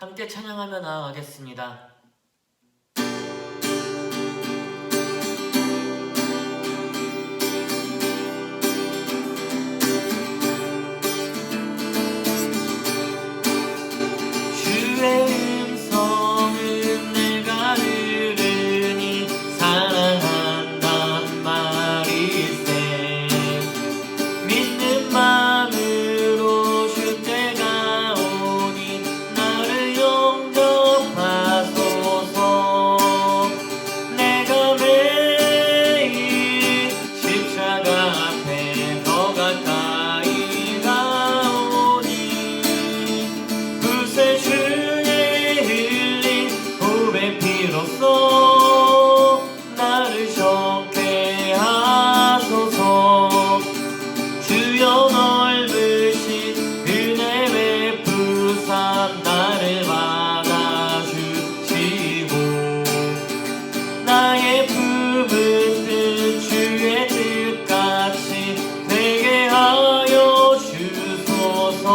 함께 찬양하며 나아가겠습니다. 주의 음성은 내가 들으니 사랑한단 말일세. 믿는 마음으로 주 때가 오니 나를 용접하소서. 내가 매일 십자가 앞에 더 가까이 가오니 그새 주의 흘린 보배 피로써 나를 정케 하소서. 주여 넓으신 은혜 베푸사 나를 받아주시고 나의 품은 뜻 주의 뜻같이 되게 하여 주소서.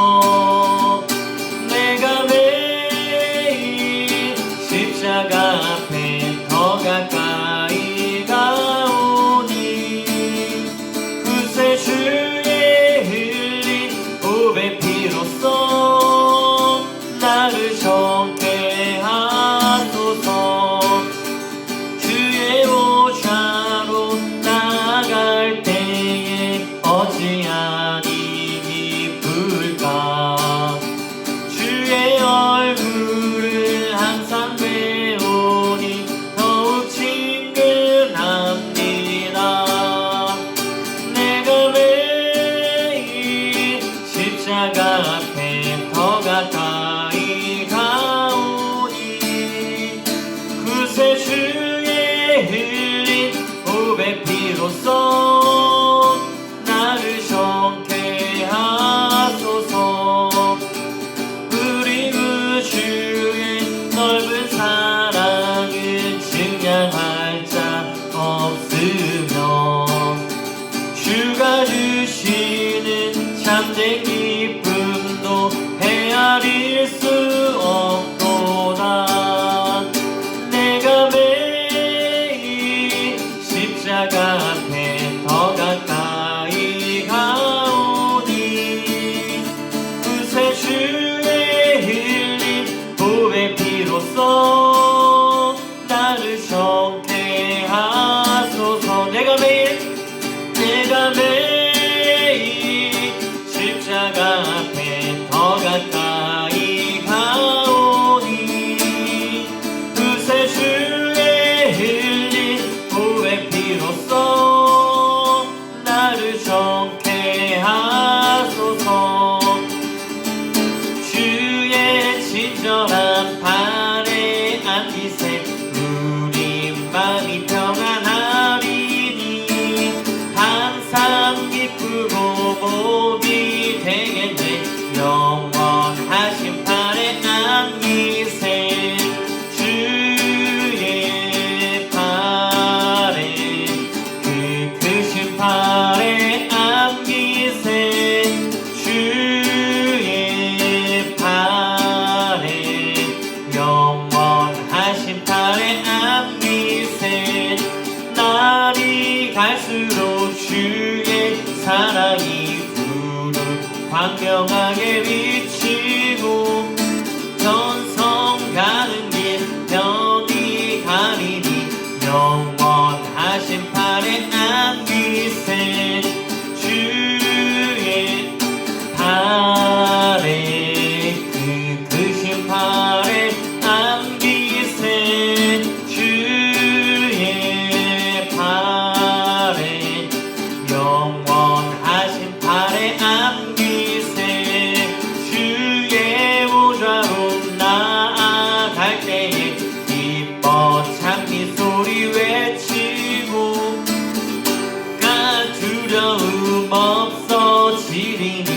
내가 매일 십자가 앞에 더 가까이 가오니 그새 주의 흘린 보배 피로써 나를 정케 하소서. 주의 보좌로 나아갈 때에 어찌하니 기쁠까. 주의 얼굴을 항상 배우니 더욱 친근합니다. 내가 매일 십자가 앞에 더 가까이 가오니 그새 주의 흘린 보배 피로써 나를 정케 하소서. 우리 우주의 넓은 사랑은 증량할 자 없으며 주가 주시는 참된 기쁨도 헤아릴 수 없도다. 내가 매일 십자가 앞에 더 가까이 가오니 그새 주의 흘린 보배 피로써 나를 정케 하소서. 내가 매일 십자가 앞에 더 가까이 가오니 그새 주의 흘린 보배 피로써 나를 정케 하소서. 주의 친절한 발에 앉으세 우리 마음이 평안하리니 항상 기쁘고 복이 되겠네. 영원하신 팔에 안기세 주의 팔에 그 크신 팔에 안기세 주의 팔에 영원하신 팔에 안기세. 날이 갈수록 주의 사랑이 푸르 광명하게 비치고 전성 가는 길 편히 가리니 영원하신 팔에 안기세 주의 팔에 그 크신 팔에 안기세 주의 팔에 영원하신 팔에 안기세. 주의 보좌로 나아갈 때에 기뻐 찬미 소리 외치고 두려움 없어지리니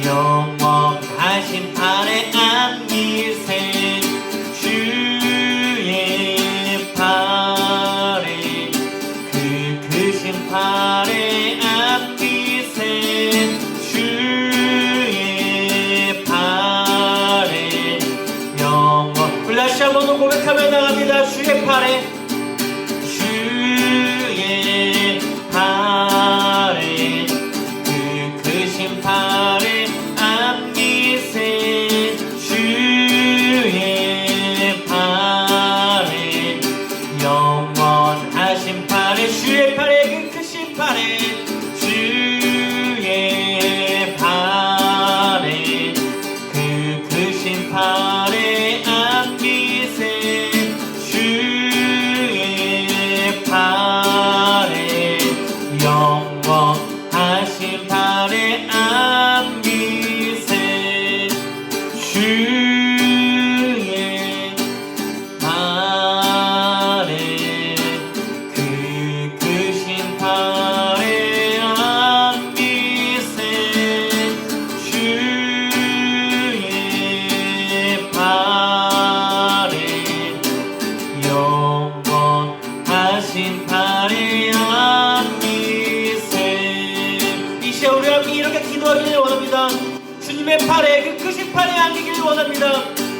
영원하신 팔에 안기세 주의 팔에 그 크신 팔에 안기세 주 하신 발에 안기세 주의 발에 그 크신 발에 안기세 주의 발에 영원하신 발에 안기세 이 시간 우리 함께 이렇게 기도하기를 원합니다. 주님의 팔에 그 크신 팔에 안기기를 원합니다.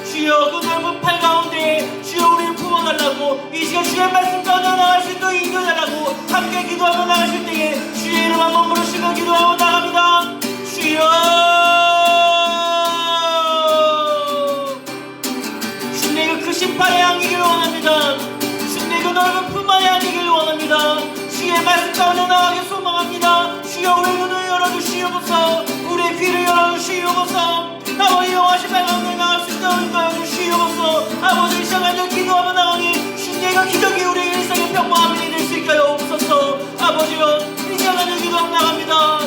주여 그 넓은 팔 가운데 주여 우리를 품어달라고 이 시간 주의 말씀 가운데 나가실 때 인도해달라고 함께 기도하며 나가실 때에 주의 이름 한번 부르시며 기도하며 나갑니다. 주여 주님의 그 크신 팔에 안기기를 원합니다. 주님의 그 넓은 품 안에 안기기를 원합니다. 주의 말씀 가운데 나가길 소망합니다. 주여 우리의 눈을 열어주시옵소서 우리의 귀를 열어주시옵소서 아버지 영하신 발 가운데 나갈 수 있도록 인도해주시옵소서 아버지 이 시간에 기도하며 나가니 주님의 기적이 우리의 일상의 평범함이 될 수 있게 하여 없소서 아버지여 이 시간에 기도하며 나갑니다.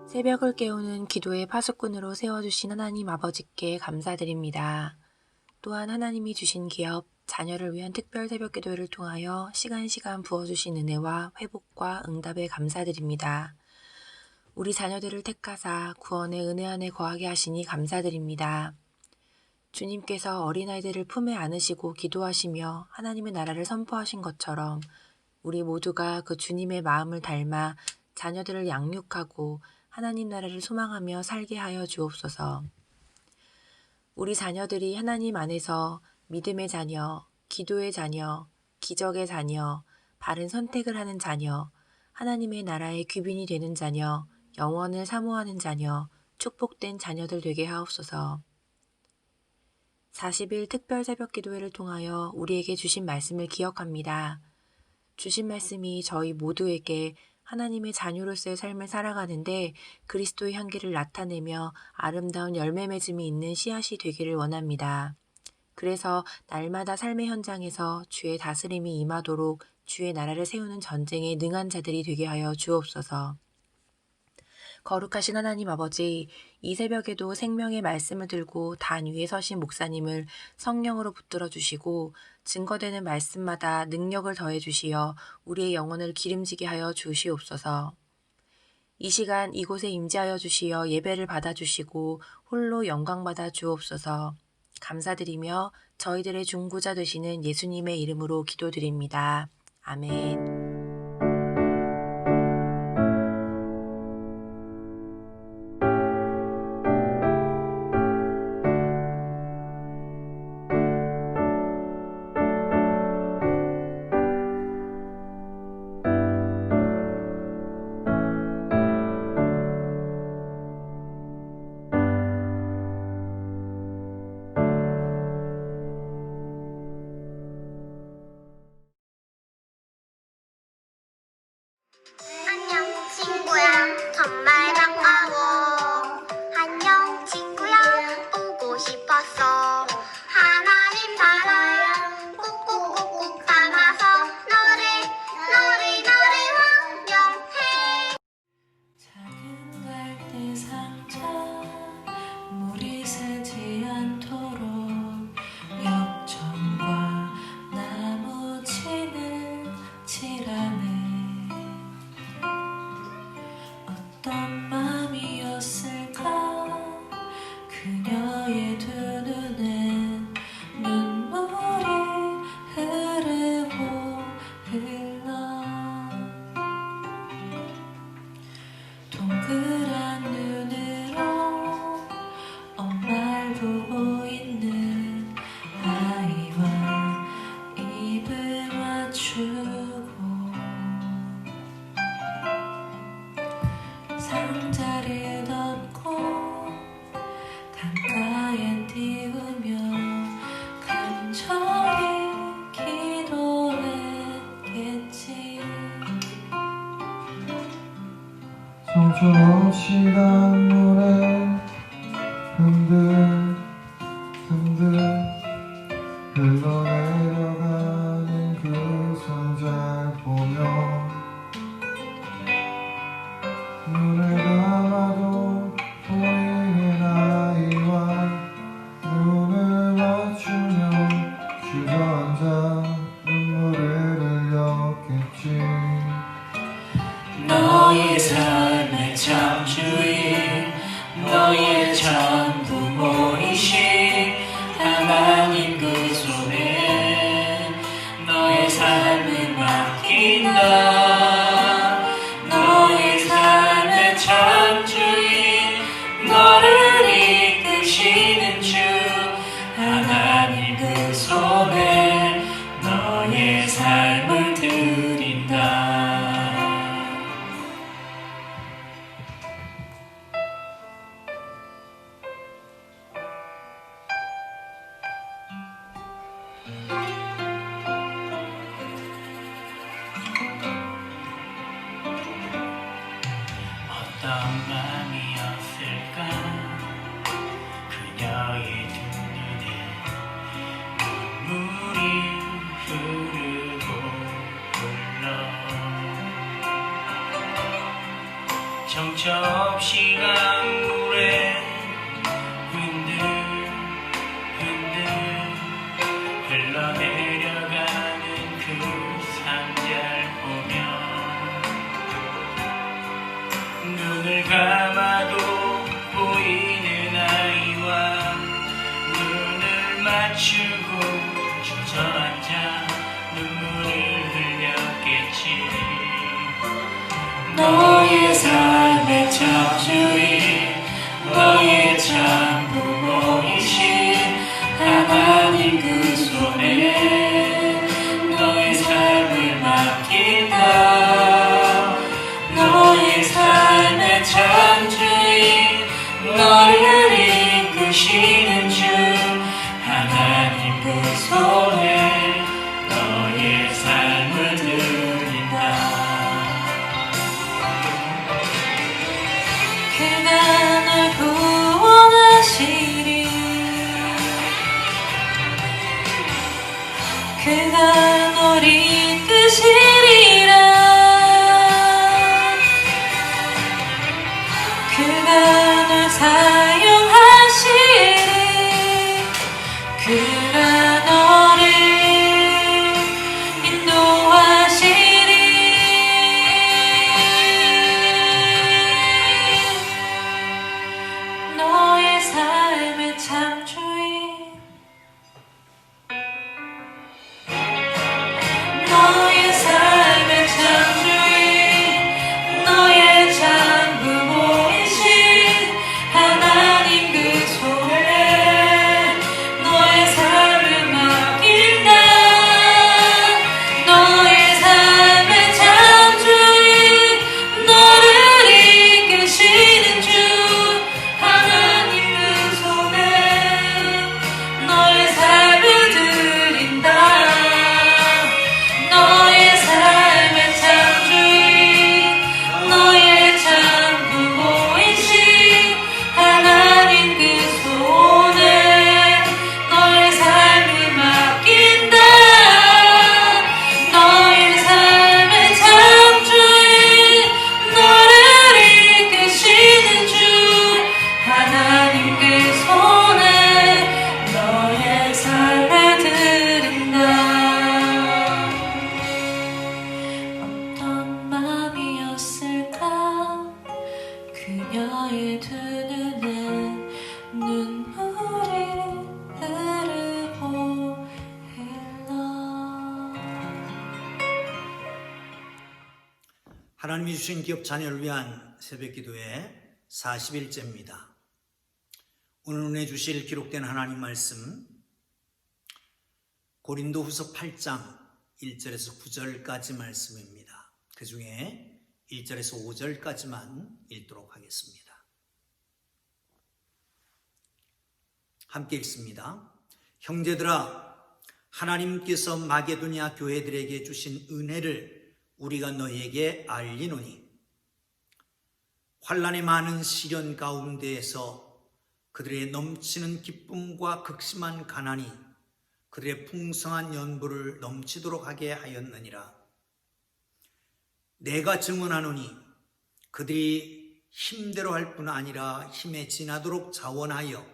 새벽을 깨우는 기도의 파수꾼으로 세워주신 하나님 아버지께 감사드립니다. 또한 하나님이 주신 기업, 자녀를 위한 특별 새벽 기도를 통하여 시간 부어주신 은혜와 회복과 응답에 감사드립니다. 우리 자녀들을 택하사 구원의 은혜 안에 거하게 하시니 감사드립니다. 주님께서 어린아이들을 품에 안으시고 기도하시며 하나님의 나라를 선포하신 것처럼 우리 모두가 그 주님의 마음을 닮아 자녀들을 양육하고 하나님 나라를 소망하며 살게 하여 주옵소서. 우리 자녀들이 하나님 안에서 믿음의 자녀, 기도의 자녀, 기적의 자녀, 바른 선택을 하는 자녀, 하나님의 나라의 귀빈이 되는 자녀, 영원을 사모하는 자녀, 축복된 자녀들 되게 하옵소서. 40일 특별 새벽 기도회를 통하여 우리에게 주신 말씀을 기억합니다. 주신 말씀이 저희 모두에게 하나님의 자녀로서의 삶을 살아가는데 그리스도의 향기를 나타내며 아름다운 열매 맺음이 있는 씨앗이 되기를 원합니다. 그래서 날마다 삶의 현장에서 주의 다스림이 임하도록 주의 나라를 세우는 전쟁에 능한 자들이 되게 하여 주옵소서. 거룩하신 하나님 아버지, 이 새벽에도 생명의 말씀을 들고 단 위에 서신 목사님을 성령으로 붙들어 주시고 증거되는 말씀마다 능력을 더해 주시어 우리의 영혼을 기름지게 하여 주시옵소서. 이 시간 이곳에 임재하여 주시어 예배를 받아 주시고 홀로 영광 받아 주옵소서. 감사드리며 저희들의 중보자 되시는 예수님의 이름으로 기도드립니다. 아멘. 안녕 친구야 정말 반가워 안녕 친구야 보고 싶었어 하나님 나라 꾹꾹꾹꾹 담아서 너를 환영해 작은 갈대 상자 물이 새지 않도록 역청과 나무 진을 칠하네 어떤 마음이었을까 그녀의 두 눈엔 눈물이 흐르고 흘러 동그란 눈으로 엄마를 보고 있는 아이와 입을 맞추고 상자를 덮고 강가에 띄우며 간절히 기도했겠지 정처없이 강물에 흔들흔들 흘러내려가는 그 상자를 보며 눈을 감아도 보이는 아이와 눈을 맞추며 주저앉아 눈물을 흘렸겠지. 너의 삶의 참 주인, 너의 참 부모이신 하나님 그 손에 너의 삶을 맡긴다. 너의 삶의 참 주인, 너를 이끄시는 주 하나님 그 손에 너의 삶을 드린다. 어떤 마음이었을까 그녀의 두 눈에 눈물이 흐르고 흘러 정처 없이 강물에 흔들 흘러내려가는 그 상자를 보며 눈을 감아도 보이는 아이와 눈을 맞추고 주저앉아 눈물을 흘렸겠지. 너의 삶의 참 주인, 너의 참 부모이신 하나님 그 손에 너의 삶을 맡긴다. 너의 삶의 참 주인, 너를 이끄시는 주 하나님 그 손에 너의 삶을 드린다. 그가 널 구원하시리. 그가 널 이끄시리라. 그가 널 사용하시리. 그가 너를 인도하시리. 너의 삶의 참 주인, 너의 삶의 참 주인, 너의 참 부모이신 하나님 그 손에 너의 삶을 맡긴다. 너의 삶의 참 주인, 너를 이끄시는 주 하나님 그 손에 너의 삶을 드린다. 너의 삶의 참 주인, 너의 참 부모이신 하나님 그 손에 너의 삶을 맡긴다. 너의 삶의 참 주인, 너를 이끄시는 주 하나님 그 손에 너의 삶을 드린다. 어떤 마음이었을까 그녀의 두 눈에 눈물이 흐르고 흘러. 하나님이 주신 기업 자녀를 위한 새벽기도의 40일째입니다. 오늘 은혜 주실 기록된 하나님 말씀 고린도후서 8장 1절에서 9절까지 말씀입니다. 그 중에 1절에서 5절까지만 읽도록 하겠습니다. 함께 읽습니다. 형제들아, 하나님께서 마게도냐 교회들에게 주신 은혜를 우리가 너희에게 알리노니 환난의 많은 시련 가운데에서 그들의 넘치는 기쁨과 극심한 가난이 그들의 풍성한 연부를 넘치도록 하게 하였느니라. 내가 증언하노니 그들이 힘대로 할 뿐 아니라 힘에 지나도록 자원하여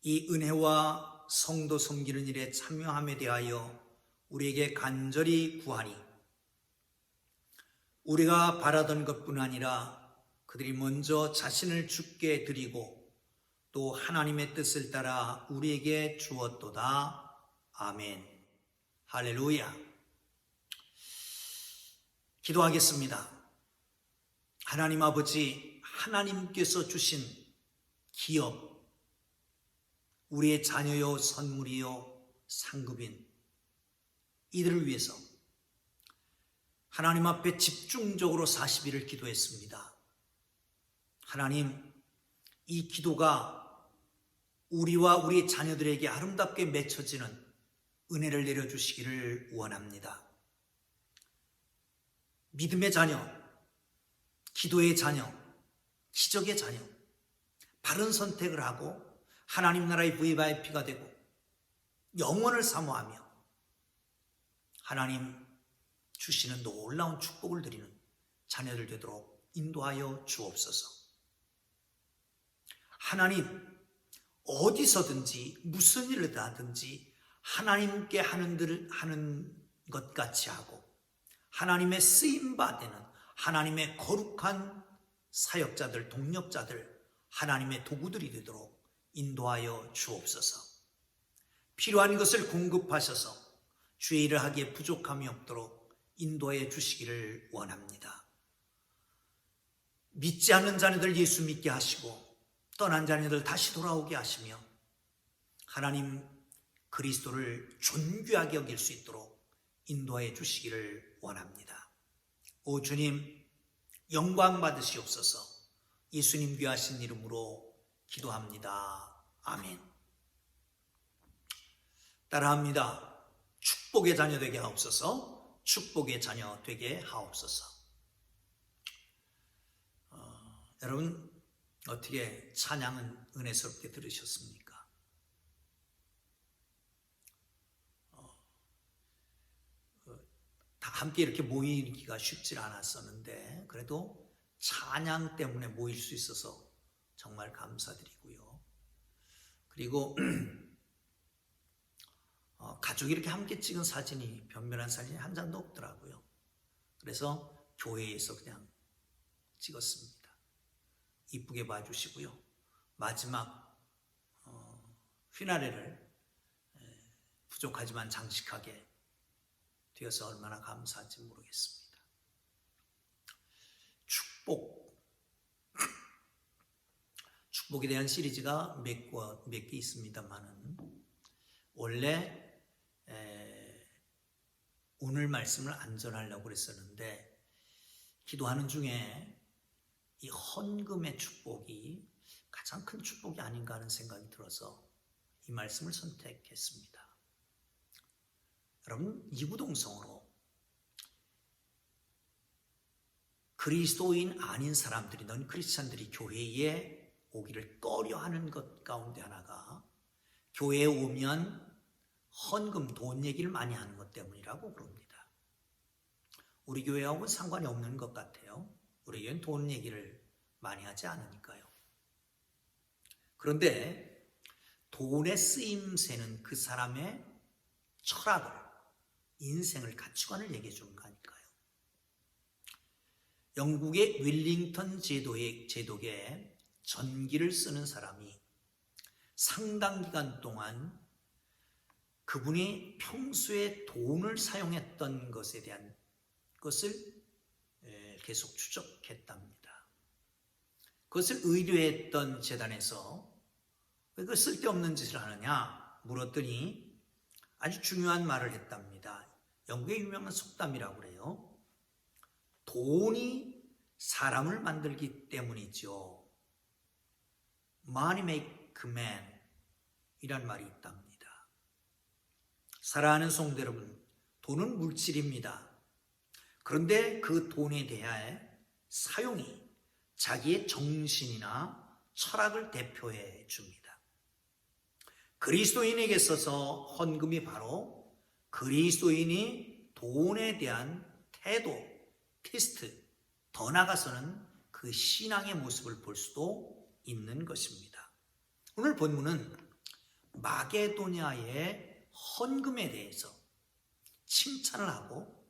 이 은혜와 성도 섬기는 일에 참여함에 대하여 우리에게 간절히 구하니, 우리가 바라던 것뿐 아니라 그들이 먼저 자신을 주께 드리고 또 하나님의 뜻을 따라 우리에게 주었도다. 아멘. 할렐루야. 기도하겠습니다. 하나님 아버지, 하나님께서 주신 기업, 우리의 자녀요 선물이요 상급인 이들을 위해서 하나님 앞에 집중적으로 40일을 기도했습니다. 하나님, 이 기도가 우리와 우리 자녀들에게 아름답게 맺혀지는 은혜를 내려주시기를 원합니다. 믿음의 자녀, 기도의 자녀, 기적의 자녀, 바른 선택을 하고 하나님 나라의 VIP가 되고 영원을 사모하며 하나님 주시는 놀라운 축복을 드리는 자녀들 되도록 인도하여 주옵소서. 하나님, 어디서든지 무슨 일을 하든지 하나님께 하는 것 같이 하고 하나님의 쓰임받는 하나님의 거룩한 사역자들, 동력자들, 하나님의 도구들이 되도록 인도하여 주옵소서. 필요한 것을 공급하셔서 주의 일을 하기에 부족함이 없도록 인도해 주시기를 원합니다. 믿지 않는 자녀들 예수 믿게 하시고 떠난 자녀들 다시 돌아오게 하시며 하나님 그리스도를 존귀하게 여길 수 있도록 인도해 주시기를 원합니다. 오 주님, 영광 받으시옵소서. 예수님 귀하신 이름으로 기도합니다. 아멘. 따라합니다. 축복의 자녀 되게 하옵소서. 축복의 자녀 되게 하옵소서. 여러분, 어떻게 찬양은 은혜스럽게 들으셨습니까? 다 함께 이렇게 모이기가 쉽지 않았었는데 그래도 찬양 때문에 모일 수 있어서 정말 감사드리고요. 그리고 가족이 이렇게 함께 찍은 사진이, 변변한 사진이 한 장도 없더라고요. 그래서 교회에서 그냥 찍었습니다. 이쁘게 봐주시고요. 마지막 휘나레를 부족하지만 장식하게 되어서 얼마나 감사한지 모르겠습니다. 축복에 대한 시리즈가 몇 개 있습니다만은 원래 오늘 말씀을 안 전하려고 그랬었는데 기도하는 중에 이 헌금의 축복이 가장 큰 축복이 아닌가 하는 생각이 들어서 이 말씀을 선택했습니다. 여러분, 이구동성으로 그리스도인 아닌 사람들이, 넌 크리스찬들이 교회에 오기를 꺼려하는 것 가운데 하나가 교회에 오면 헌금, 돈 얘기를 많이 하는 것 때문이라고 그럽니다. 우리 교회하고는 상관이 없는 것 같아요. 우리 교회는 돈 얘기를 많이 하지 않으니까요. 그런데 돈의 쓰임새는 그 사람의 철학을, 인생을, 가치관을 얘기해 주는 거니까요. 영국의 윌링턴 제독에 전기를 쓰는 사람이 상당 기간 동안 그분이 평소에 돈을 사용했던 것에 대한 것을 계속 추적했답니다. 그것을 의뢰했던 재단에서 왜 그 쓸데없는 짓을 하느냐 물었더니 아주 중요한 말을 했답니다. 영국의 유명한 속담이라고 그래요. 돈이 사람을 만들기 때문이죠. Money make man 이란 말이 있답니다. 사랑하는 성도 여러분, 돈은 물질입니다. 그런데 그 돈에 대해 사용이 자기의 정신이나 철학을 대표해 줍니다. 그리스도인에게 있어서 헌금이 바로 그리스도인이 돈에 대한 태도, 테스트, 더 나아가서는 그 신앙의 모습을 볼 수도 있는 것입니다. 오늘 본문은 마게도냐의 헌금에 대해서 칭찬을 하고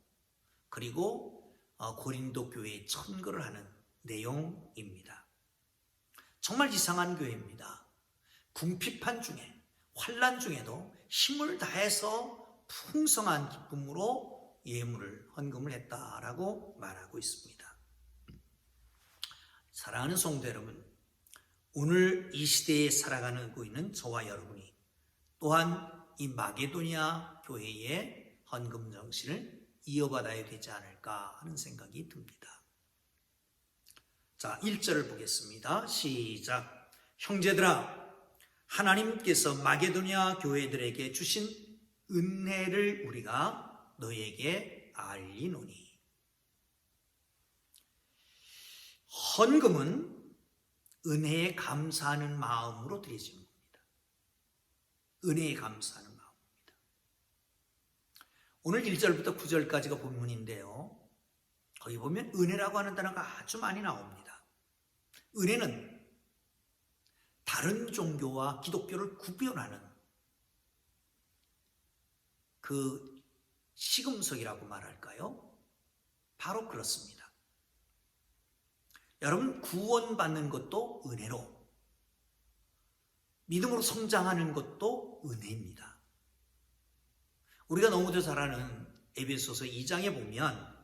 그리고 고린도 교회에 천거를 하는 내용입니다. 정말 이상한 교회입니다. 궁핍한 중에 환난 중에도 힘을 다해서 풍성한 기쁨으로 예물을 헌금을 했다라고 말하고 있습니다. 사랑하는 성도 여러분, 오늘 이 시대에 살아가고 있는 저와 여러분이 또한 이 마게도냐 교회의 헌금 정신을 이어받아야 되지 않을까 하는 생각이 듭니다. 자, 1절을 보겠습니다. 시작. 형제들아, 하나님께서 마게도냐 교회들에게 주신 은혜를 우리가 너에게 알리노니. 헌금은 은혜에 감사하는 마음으로 드려지는 겁니다. 은혜에 감사하는 마음입니다. 오늘 1절부터 9절까지가 본문인데요. 거기 보면 은혜라고 하는 단어가 아주 많이 나옵니다. 은혜는 다른 종교와 기독교를 구별하는 그 시금석이라고 말할까요? 바로 그렇습니다. 여러분, 구원받는 것도 은혜로, 믿음으로 성장하는 것도 은혜입니다. 우리가 너무도 잘 아는 에베소서 2장에 보면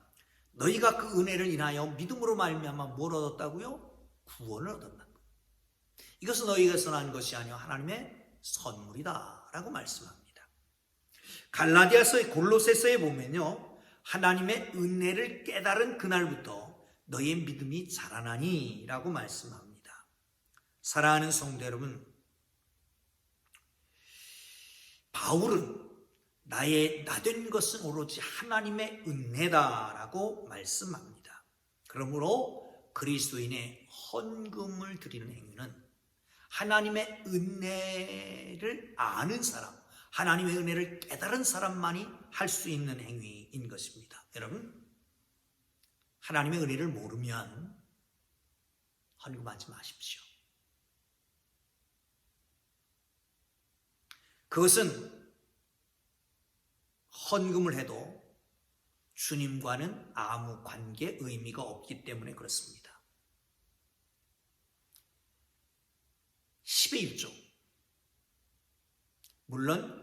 너희가 그 은혜를 인하여 믿음으로 말미암아 뭘 얻었다고요? 구원을 얻었다. 이것은 너희에게서 난 것이 아니요 하나님의 선물이다 라고 말씀합니다. 갈라디아서의 골로새서에 보면요, 하나님의 은혜를 깨달은 그날부터 너희의 믿음이 자라나니 라고 말씀합니다. 사랑하는 성도 여러분, 바울은 나된 것은 오로지 하나님의 은혜다 라고 말씀합니다. 그러므로 그리스도인의 헌금을 드리는 행위는 하나님의 은혜를 아는 사람, 하나님의 은혜를 깨달은 사람만이 할 수 있는 행위인 것입니다. 여러분, 하나님의 은혜를 모르면 헌금하지 마십시오. 그것은 헌금을 해도 주님과는 아무 관계, 의미가 없기 때문에 그렇습니다. 10의 1조, 물론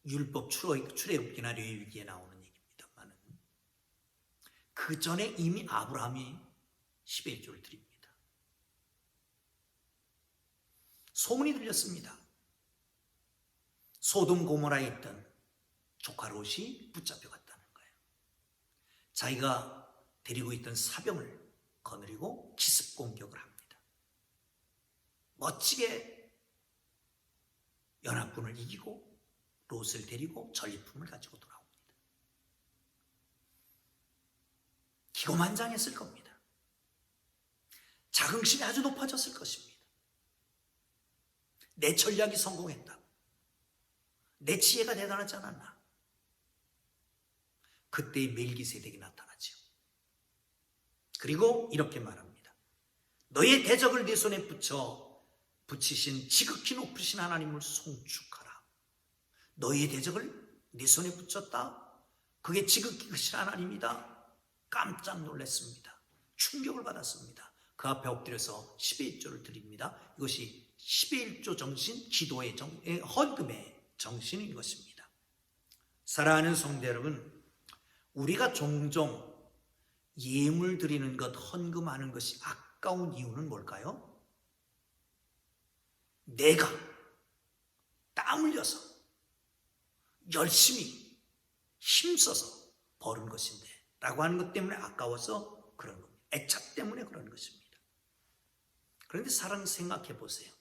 율법 출애굽기나 레위기에 나오는 얘기입니다만 그 전에 이미 아브라함이 10의 1조를 드립니다. 소문이 들렸습니다. 소돔 고모라에 있던 조카 롯이 붙잡혀갔다는 거예요. 자기가 데리고 있던 사병을 거느리고 기습 공격을 합니다. 멋지게 연합군을 이기고 롯을 데리고 전리품을 가지고 돌아옵니다. 기고만장했을 겁니다. 자긍심이 아주 높아졌을 것입니다. 내 전략이 성공했다. 내 지혜가 대단하지 않았나. 그때의 멜기세덱이 나타나죠. 그리고 이렇게 말합니다. 너의 대적을 네 손에 붙이신 지극히 높으신 하나님을 송축하라. 너의 대적을 네 손에 붙였다. 그게 지극히 크신 하나님이다. 깜짝 놀랐습니다. 충격을 받았습니다. 그 앞에 엎드려서 10의 1조를 드립니다. 이것이 10의 1조 정신, 기도의 헌금의 정신인 것입니다. 사랑하는 성도 여러분, 우리가 종종 예물 드리는 것, 헌금하는 것이 아까운 이유는 뭘까요? 내가 땀 흘려서 열심히 힘써서 버는 것인데 라고 하는 것 때문에 아까워서 그런 겁니다. 애착 때문에 그런 것입니다. 그런데 사랑 생각해 보세요.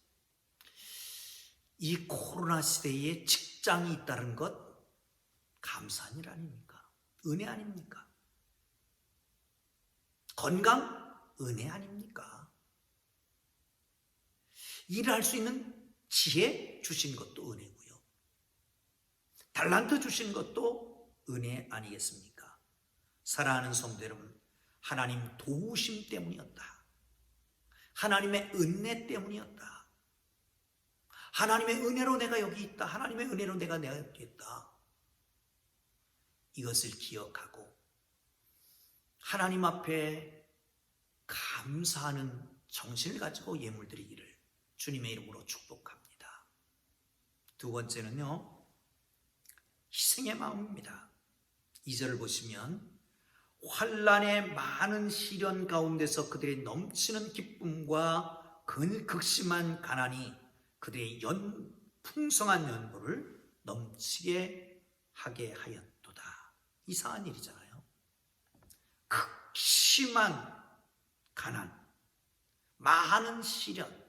이 코로나 시대에 직장이 있다는 것 감사한 일 아닙니까? 은혜 아닙니까? 건강 은혜 아닙니까? 일을 할 수 있는 지혜 주신 것도 은혜고요. 달란트 주신 것도 은혜 아니겠습니까? 사랑하는 성도 여러분, 하나님 도우심 때문이었다. 하나님의 은혜 때문이었다. 하나님의 은혜로 내가 여기 있다. 하나님의 은혜로 내가 여기 있다. 이것을 기억하고 하나님 앞에 감사하는 정신을 가지고 예물 드리기를 주님의 이름으로 축복합니다. 두 번째는요, 희생의 마음입니다. 2절을 보시면 환난의 많은 시련 가운데서 그들의 넘치는 기쁨과 극심한 가난이 그들의 풍성한 연보를 넘치게 하게 하였도다. 이상한 일이잖아요. 극심한 가난, 많은 시련,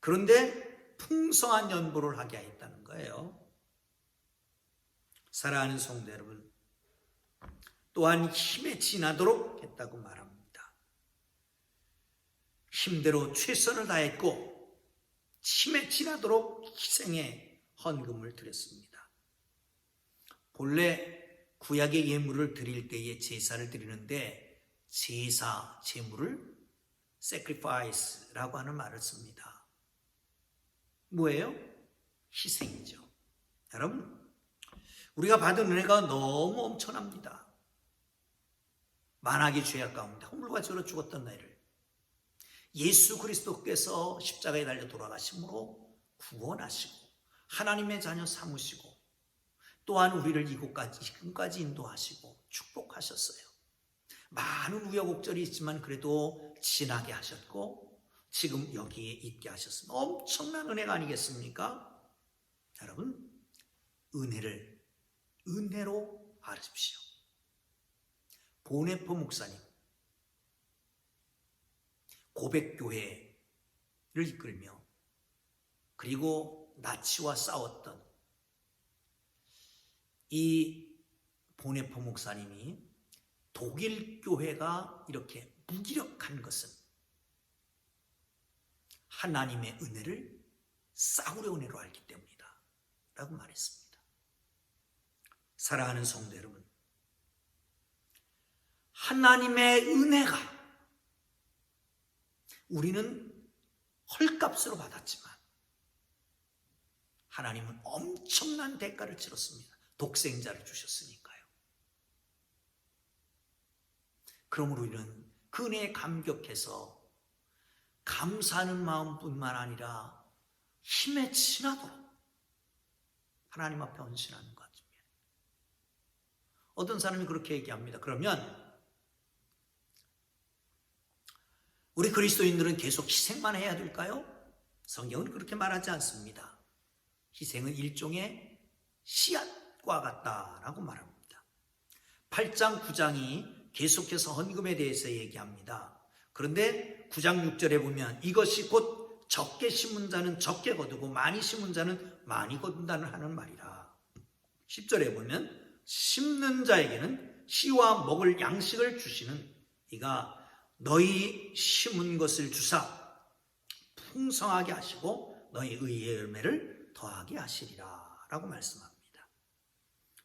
그런데 풍성한 연보를 하게 하였다는 거예요. 사랑하는 성도 여러분, 또한 힘에 지나도록 했다고 말합니다. 힘대로 최선을 다했고 힘에 지나도록 희생의 헌금을 드렸습니다. 본래 구약의 예물을 드릴 때에 제사를 드리는데 제사, 제물을 sacrifice라고 하는 말을 씁니다. 뭐예요? 희생이죠. 여러분, 우리가 받은 은혜가 너무 엄청납니다. 만악의 죄악 가운데 허물과 죄로 죽었던 나를 예수 그리스도께서 십자가에 달려 돌아가심으로 구원하시고 하나님의 자녀 삼으시고 또한 우리를 이곳까지 지금까지 인도하시고 축복하셨어요. 많은 우여곡절이 있지만 그래도 지나게 하셨고 지금 여기에 있게 하셨습니다. 엄청난 은혜가 아니겠습니까? 여러분, 은혜를 은혜로 바르십시오. 보네포 목사님, 고백교회를 이끌며 그리고 나치와 싸웠던 이 보네포 목사님이 독일 교회가 이렇게 무기력한 것은 하나님의 은혜를 싸구려 은혜로 알기 때문이다 라고 말했습니다. 사랑하는 성도 여러분, 하나님의 은혜가 우리는 헐값으로 받았지만 하나님은 엄청난 대가를 치렀습니다. 독생자를 주셨으니까요. 그러므로 우리는 그 은혜에 감격해서 감사하는 마음뿐만 아니라 힘에 지나도록 하나님 앞에 헌신하는 것 같습니다. 어떤 사람이 그렇게 얘기합니다. 그러면 우리 그리스도인들은 계속 희생만 해야 될까요? 성경은 그렇게 말하지 않습니다. 희생은 일종의 씨앗과 같다라고 말합니다. 8장 9장이 계속해서 헌금에 대해서 얘기합니다. 그런데 9장 6절에 보면 이것이 곧 적게 심은 자는 적게 거두고 많이 심은 자는 많이 거둔다는 하는 말이라. 10절에 보면 심는 자에게는 씨와 먹을 양식을 주시는 이가 너희 심은 것을 주사 풍성하게 하시고 너희 의의 열매를 더하게 하시리라 라고 말씀합니다.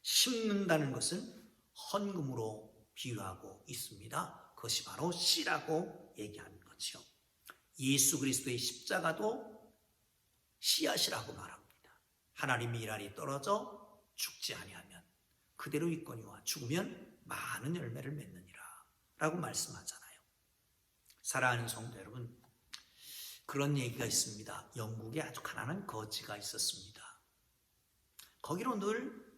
심는다는 것은 헌금으로 비유하고 있습니다. 그것이 바로 씨라고 얘기하는 거죠. 예수 그리스도의 십자가도 씨앗이라고 말합니다. 하나님의 일 안에 떨어져 죽지 아니하면 그대로 있거니와 죽으면 많은 열매를 맺느니라 라고 말씀하잖아요. 사랑하는 성도 여러분, 그런 얘기가 있습니다. 영국에 아주 가난한 거지가 있었습니다. 거기로 늘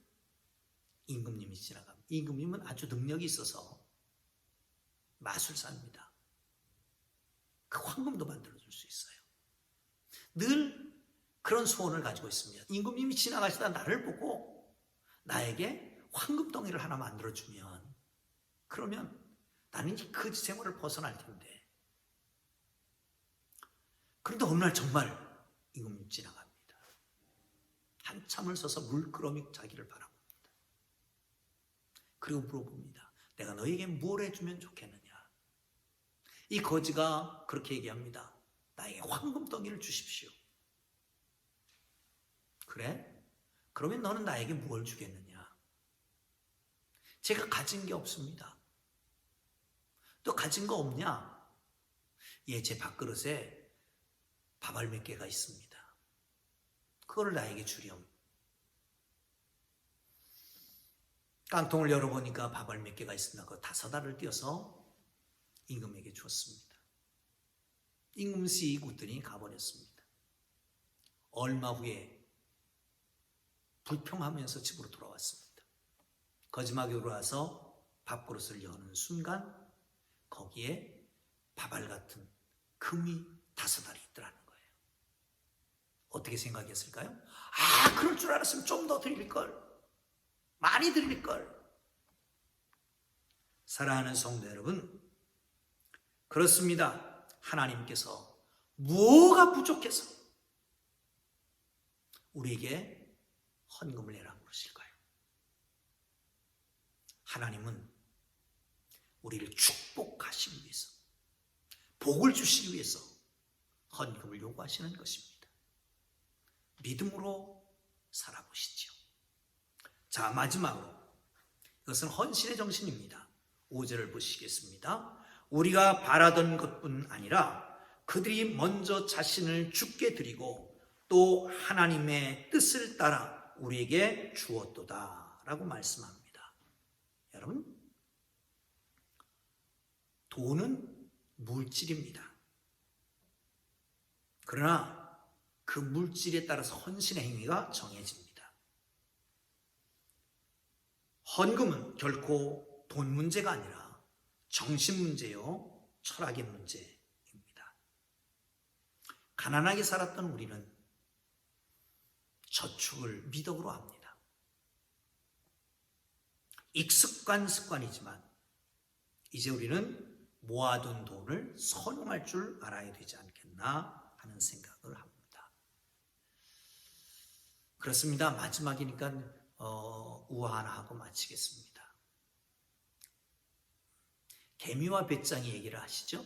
임금님이 지나갑니다. 임금님은 아주 능력이 있어서 마술사입니다. 그 황금도 만들어줄 수 있어요. 늘 그런 소원을 가지고 있습니다. 임금님이 지나가시다 나를 보고 나에게 황금덩이를 하나 만들어주면 그러면 나는 이제 그 생활을 벗어날 텐데. 그런데 어느 날 정말 임금님 지나갑니다. 한참을 서서 물끄러미 자기를 바라봅니다. 그리고 물어봅니다. 내가 너에게 뭘 해주면 좋겠느냐? 이 거지가 그렇게 얘기합니다. 나에게 황금덩이를 주십시오. 그래? 그러면 너는 나에게 뭘 주겠느냐? 제가 가진 게 없습니다. 또 가진 거 없냐? 예, 제 밥그릇에 밥알 몇 개가 있습니다. 그거를 나에게 주렴. 깡통을 열어보니까 밥알 몇 개가 있습니다. 그 5알을 띄어서 임금에게 주었습니다. 임금 씩 웃더니 가버렸습니다. 얼마 후에 불평하면서 집으로 돌아왔습니다. 거짓말하게 돌아와서 밥그릇을 여는 순간 거기에 밥알 같은 금이 5알이 있더라는 거예요. 어떻게 생각했을까요? 아, 그럴 줄 알았으면 좀 더 드릴걸. 많이 드릴걸. 사랑하는 성도 여러분, 그렇습니다. 하나님께서 뭐가 부족해서 우리에게 헌금을 내라고 그러실까요? 하나님은 우리를 축복하시기 위해서, 복을 주시기 위해서 헌금을 요구하시는 것입니다. 믿음으로 살아보시죠. 자, 마지막으로 이것은 헌신의 정신입니다. 5절을 보시겠습니다. 우리가 바라던 것뿐 아니라 그들이 먼저 자신을 주께 드리고 또 하나님의 뜻을 따라 우리에게 주었도다 라고 말씀합니다. 여러분, 돈은 물질입니다. 그러나 그 물질에 따라서 헌신의 행위가 정해집니다. 헌금은 결코 돈 문제가 아니라 정신 문제요, 철학의 문제입니다. 가난하게 살았던 우리는 저축을 미덕으로 합니다. 익숙한 습관이지만 이제 우리는 모아둔 돈을 선용할 줄 알아야 되지 않겠나 하는 생각을 합니다. 그렇습니다. 마지막이니까 우화 하나 하고 마치겠습니다. 개미와 배짱이 얘기를 하시죠?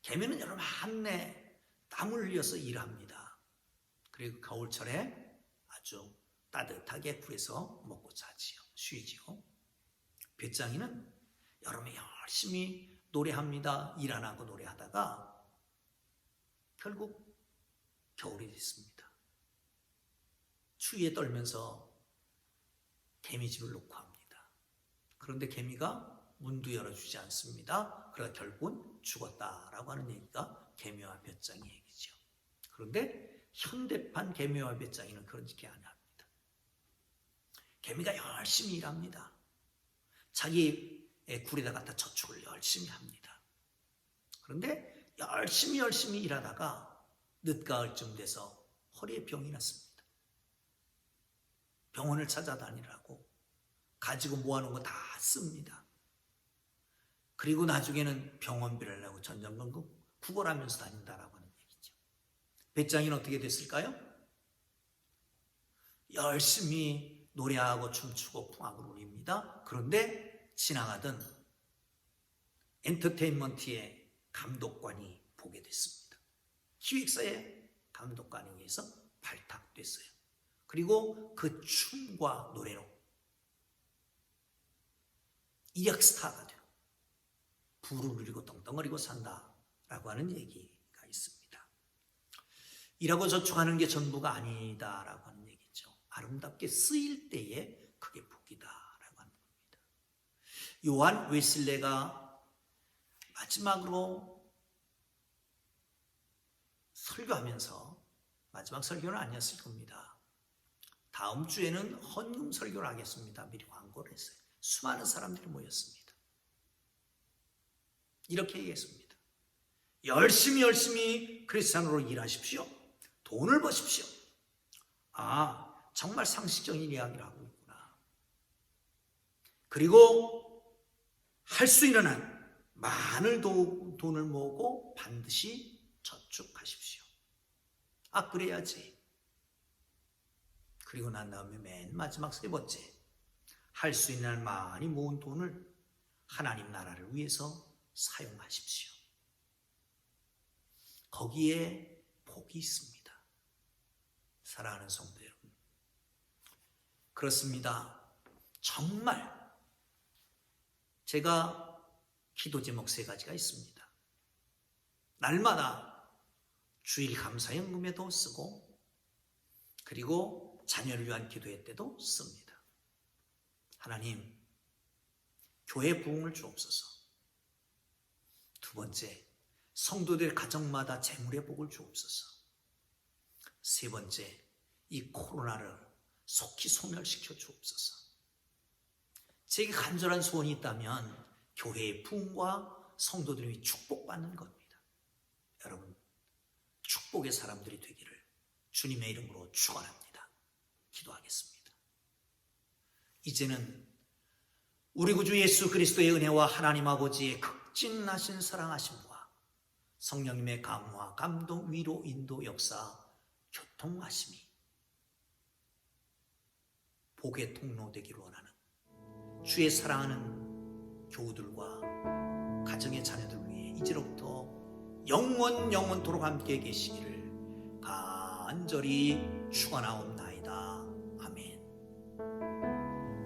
개미는 여러분 한내 땀을 흘려서 일합니다. 그리고 겨울철에 아주 따뜻하게 굴에서 먹고 자지요. 쉬지요. 배짱이는 여름에 열심히 노래합니다. 일 안 하고 노래하다가 결국 겨울이 됐습니다. 추위에 떨면서 개미집을 놓고 합니다. 그런데 개미가 문도 열어주지 않습니다. 그러다 결국은 죽었다라고 하는 얘기가 개미와 벼짱이 얘기죠. 그런데 현대판 개미와 벼짱이는 그렇게 안 합니다. 개미가 열심히 일합니다. 자기의 굴에다 갖다 저축을 열심히 합니다. 그런데 열심히 일하다가 늦가을쯤 돼서 허리에 병이 났습니다. 병원을 찾아다니라고 가지고 모아놓은 거 다 씁니다. 그리고 나중에는 병원비를 내고 전전긍긍 구걸하면서 다닌다라고 하는 얘기죠. 배짱이는 어떻게 됐을까요? 열심히 노래하고 춤추고 풍악을 울립니다. 그런데 지나가던 엔터테인먼트의 감독관이 보게 됐습니다. 기획사의 감독관에 의해서 발탁됐어요. 그리고 그 춤과 노래로 이력 스타가 되고 부를 누리고 떵떵거리고 산다라고 하는 얘기가 있습니다. 일하고 저축하는 게 전부가 아니다라고 하는 얘기죠. 아름답게 쓰일 때에 그게 복이다라고 하는 겁니다. 요한 웨슬레가 마지막으로 설교하면서, 마지막 설교는 아니었을 겁니다. 다음 주에는 헌금 설교를 하겠습니다. 미리 광고를 했어요. 수많은 사람들이 모였습니다. 이렇게 얘기했습니다. 열심히 크리스찬으로 일하십시오. 돈을 버십시오. 아, 정말 상식적인 이야기를 하고 있구나. 그리고 할 수 있는 한 많은 돈을 모으고 반드시 저축하십시오. 아, 그래야지. 그리고 난 다음에 맨 마지막 3번째, 할 수 있는 한 많이 모은 돈을 하나님 나라를 위해서 사랑하는 성도 여러분, 그렇습니다. 정말 제가 기도 제목 3가지가 있습니다. 날마다 주일 감사연금에도 쓰고, 그리고 자녀를 위한 기도회 때도 씁니다. 하나님, 교회 부흥을 주옵소서. 2번째, 성도들 가정마다 재물의 복을 주옵소서. 3번째, 이 코로나를 속히 소멸시켜 주옵소서. 제게 간절한 소원이 있다면 교회의 부흥과 성도들이 축복받는 겁니다. 여러분, 축복의 사람들이 되기를 주님의 이름으로 축원합니다. 기도하겠습니다. 이제는 우리 구주 예수 그리스도의 은혜와 하나님 아버지의 극진하신 사랑하심과 성령님의 감화, 감동, 위로, 인도, 역사, 교통하심이 복의 통로 되기를 원하는 주의 사랑하는 교우들과 가정의 자녀들 위해 이제로부터 영원토록 함께 계시기를 간절히 축원하옵나이다. 아멘.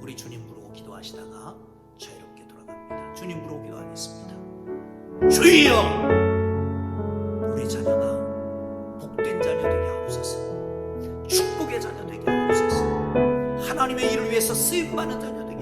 우리 주님 부르고 기도하시다가 자유롭게 돌아갑니다. 주님 부르고 기도하겠습니다. 주여, 우리 자녀가 복된 자녀 되게 하옵소서. 축복의 자녀 되게 하옵소서. 하나님의 일을 위해서 쓰임받는 자녀 되게